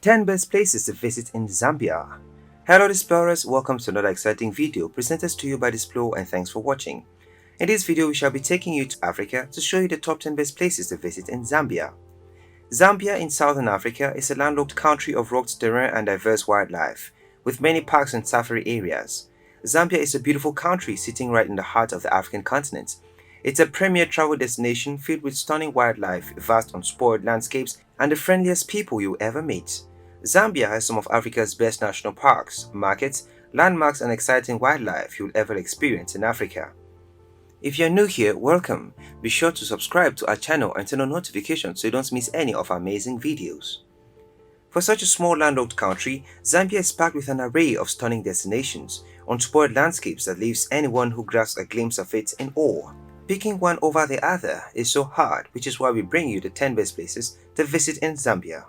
10 Best Places to Visit in Zambia. Hello explorers, welcome to another exciting video presented to you by Displo and thanks for watching. In this video we shall be taking you to Africa to show you the top 10 best places to visit in Zambia. Zambia in southern Africa is a landlocked country of rugged terrain and diverse wildlife, with many parks and safari areas. Zambia is a beautiful country sitting right in the heart of the African continent. It's a premier travel destination filled with stunning wildlife, vast unspoiled landscapes, and the friendliest people you'll ever meet. Zambia has some of Africa's best national parks, markets, landmarks, and exciting wildlife you'll ever experience in Africa. If you're new here, welcome. Be sure to subscribe to our channel and turn on notifications so you don't miss any of our amazing videos. For such a small landlocked country, Zambia is packed with an array of stunning destinations, unspoiled landscapes that leaves anyone who grasps a glimpse of it in awe. Picking one over the other is so hard, which is why we bring you the 10 best places to visit in Zambia.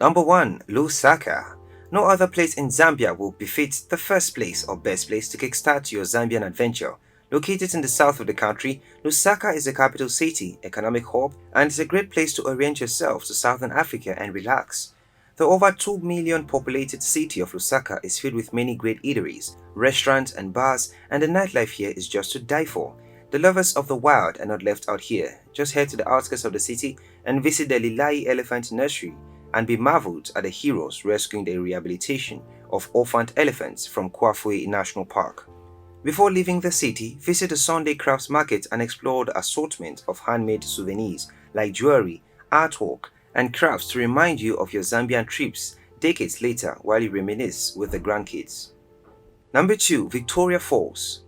Number 1. Lusaka. No other place in Zambia will befit the first place or best place to kickstart your Zambian adventure. Located in the south of the country, Lusaka is the capital city, economic hub, and is a great place to orient yourself to southern Africa and relax. The over 2 million populated city of Lusaka is filled with many great eateries, restaurants and bars, and the nightlife here is just to die for. The lovers of the wild are not left out here. Just head to the outskirts of the city and visit the Lilayi Elephant Nursery and be marveled at the heroes rescuing the rehabilitation of orphaned elephants from Kafue National Park. Before leaving the city, visit the Sunday crafts market and explore the assortment of handmade souvenirs like jewellery, artwork, and crafts to remind you of your Zambian trips decades later while you reminisce with the grandkids. Number 2. Victoria Falls.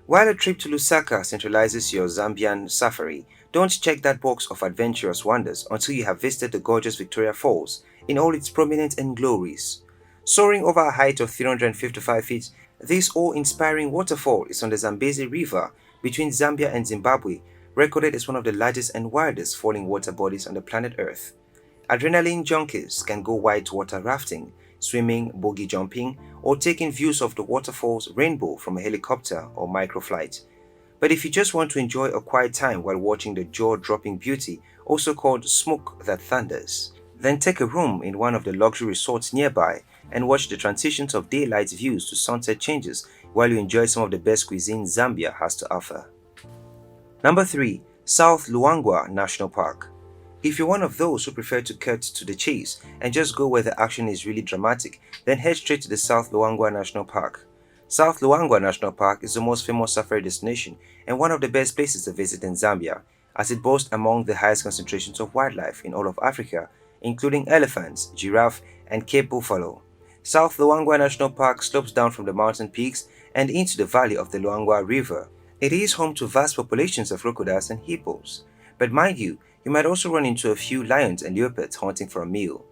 While a trip to Lusaka centralizes your Zambian safari, don't check that box of adventurous wonders until you have visited the gorgeous Victoria Falls in all its prominence and glories. Soaring over a height of 355 feet, this awe-inspiring waterfall is on the Zambezi River between Zambia and Zimbabwe, recorded as one of the largest and wildest falling water bodies on the planet Earth. Adrenaline junkies can go whitewater rafting, swimming, bogey jumping, or taking views of the waterfall's rainbow from a helicopter or microflight. But if you just want to enjoy a quiet time while watching the jaw-dropping beauty, also called smoke that thunders, then take a room in one of the luxury resorts nearby and watch the transitions of daylight views to sunset changes while you enjoy some of the best cuisine Zambia has to offer. Number 3. South Luangwa National Park. If you're one of those who prefer to cut to the chase and just go where the action is really dramatic, then head straight to the South Luangwa National Park. South Luangwa National Park is the most famous safari destination and one of the best places to visit in Zambia, as it boasts among the highest concentrations of wildlife in all of Africa, including elephants, giraffe, and Cape buffalo. South Luangwa National Park slopes down from the mountain peaks and into the valley of the Luangwa River. It is home to vast populations of crocodiles and hippos. But mind you, you might also run into a few lions and leopards hunting for a meal.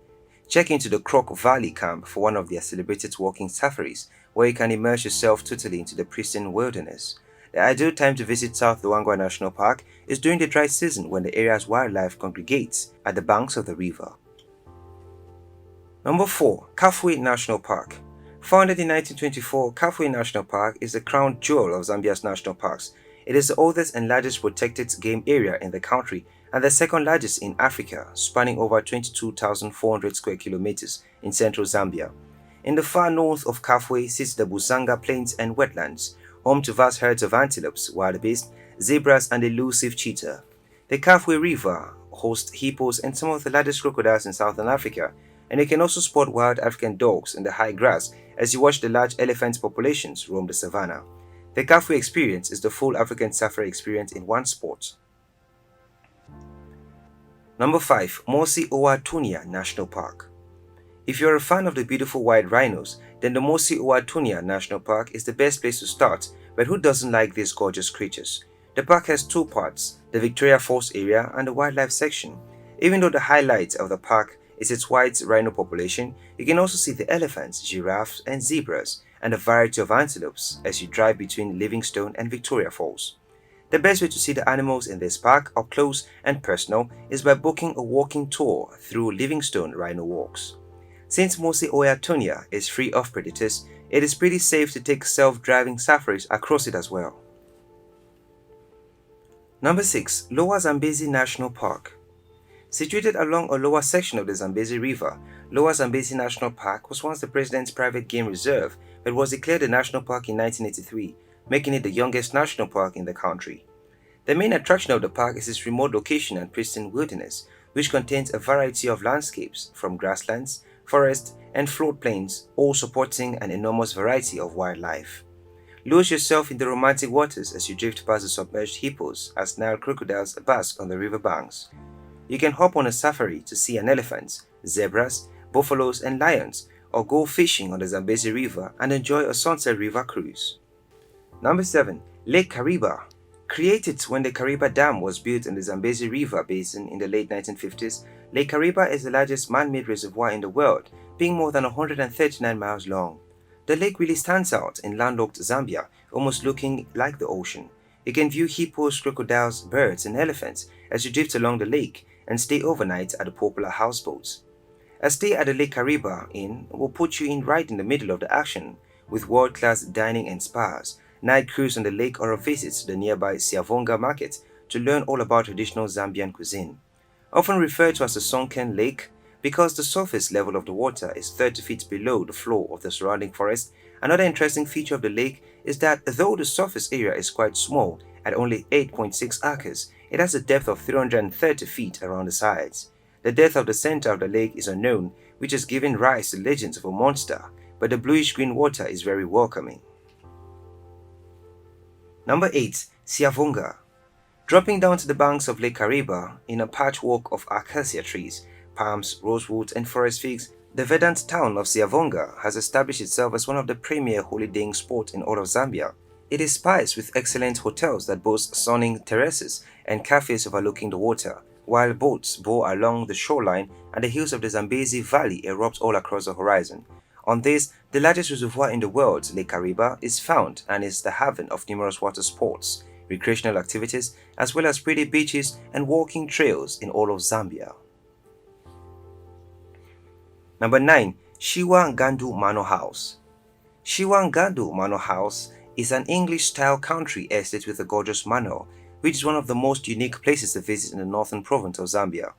Check into the Croc Valley camp for one of their celebrated walking safaris, where you can immerse yourself totally into the pristine wilderness. The ideal time to visit South Luangwa National Park is during the dry season when the area's wildlife congregates at the banks of the river. Number 4. Kafue National Park. Founded in 1924, Kafue National Park is the crown jewel of Zambia's national parks. It is the oldest and largest protected game area in the country and the second largest in Africa, spanning over 22,400 square kilometers in central Zambia. In the far north of Kafue sits the Busanga Plains and Wetlands, home to vast herds of antelopes, wildebeest, zebras, and the elusive cheetah. The Kafue River hosts hippos and some of the largest crocodiles in southern Africa, and you can also spot wild African dogs in the high grass as you watch the large elephant populations roam the savannah. The Kafue experience is the full African safari experience in one spot. Number 5. Mosi-oa-Tunya National Park. If you're a fan of the beautiful white rhinos, then the Mosi-oa-Tunya National Park is the best place to start, but who doesn't like these gorgeous creatures? The park has two parts, the Victoria Falls area and the wildlife section. Even though the highlight of the park is its white rhino population, you can also see the elephants, giraffes, and zebras, and a variety of antelopes as you drive between Livingstone and Victoria Falls. The best way to see the animals in this park up close and personal is by booking a walking tour through Livingstone Rhino Walks. Since Mosi-oa-Tunya is free of predators, it is pretty safe to take self-driving safaris across it as well. Number 6. Lower Zambezi National Park. Situated along a lower section of the Zambezi River, Lower Zambezi National Park was once the president's private game reserve but was declared a national park in 1983, making it the youngest national park in the country. The main attraction of the park is its remote location and pristine wilderness, which contains a variety of landscapes, from grasslands, forests, and floodplains, all supporting an enormous variety of wildlife. Lose yourself in the romantic waters as you drift past the submerged hippos as Nile crocodiles bask on the river banks. You can hop on a safari to see an elephant, zebras, buffaloes, and lions, or go fishing on the Zambezi River and enjoy a sunset river cruise. Number 7. Lake Kariba. Created when the Kariba Dam was built in the Zambezi River basin in the late 1950s, Lake Kariba is the largest man-made reservoir in the world, being more than 139 miles long. The lake really stands out in landlocked Zambia, almost looking like the ocean. You can view hippos, crocodiles, birds, and elephants as you drift along the lake and stay overnight at the popular houseboats. A stay at the Lake Kariba Inn will put you in right in the middle of the action, with world-class dining and spas, night cruise on the lake, or a visit to the nearby Siavonga market to learn all about traditional Zambian cuisine. Often referred to as a sunken lake because the surface level of the water is 30 feet below the floor of the surrounding forest, another interesting feature of the lake is that though the surface area is quite small at only 8.6 acres, it has a depth of 330 feet around the sides. The depth of the center of the lake is unknown, which has given rise to legends of a monster, but the bluish-green water is very welcoming. Number 8. Siavonga. Dropping down to the banks of Lake Kariba in a patchwork of acacia trees, palms, rosewoods, and forest figs, the verdant town of Siavonga has established itself as one of the premier holidaying spots in all of Zambia. It is spiced with excellent hotels that boast sunning terraces and cafes overlooking the water, while boats bow along the shoreline and the hills of the Zambezi Valley erupt all across the horizon. On this, the largest reservoir in the world, Lake Kariba, is found and is the haven of numerous water sports, recreational activities, as well as pretty beaches and walking trails in all of Zambia. Number 9. Shiwa Ngandu Manor House. Shiwa Ngandu Manor House is an English-style country estate with a gorgeous manor, which is one of the most unique places to visit in the northern province of Zambia.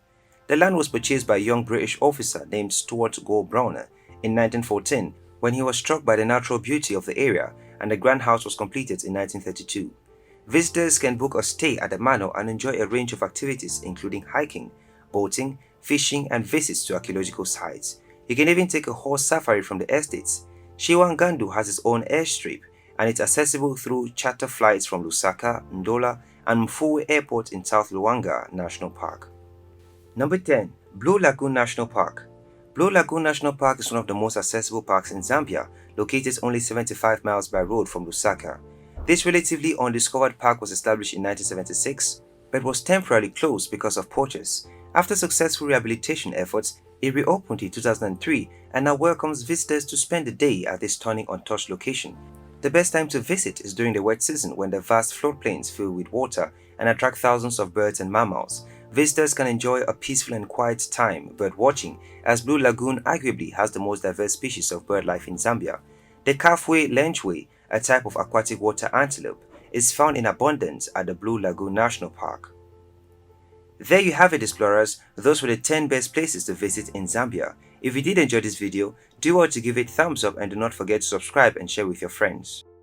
The land was purchased by a young British officer named Stuart Gore-Browner in 1914 when he was struck by the natural beauty of the area, and the grand house was completed in 1932. Visitors can book a stay at the manor and enjoy a range of activities including hiking, boating, fishing, and visits to archaeological sites. You can even take a horse safari from the estates. Shiwa Ngandu has its own airstrip, and it's accessible through charter flights from Lusaka, Ndola, and Mfuwe Airport in South Luangwa National Park. Number 10. Blue Lagoon National Park. Blue Lagoon National Park is one of the most accessible parks in Zambia, located only 75 miles by road from Lusaka. This relatively undiscovered park was established in 1976, but was temporarily closed because of poachers. After successful rehabilitation efforts, it reopened in 2003 and now welcomes visitors to spend the day at this stunning untouched location. The best time to visit is during the wet season when the vast floodplains fill with water and attract thousands of birds and mammals. Visitors can enjoy a peaceful and quiet time bird watching, as Blue Lagoon arguably has the most diverse species of bird life in Zambia. The Kafue National, a type of aquatic water antelope, is found in abundance at the Blue Lagoon National Park. There you have it, explorers. Those were the 10 best places to visit in Zambia. If you did enjoy this video, do well to give it a thumbs up and do not forget to subscribe and share with your friends.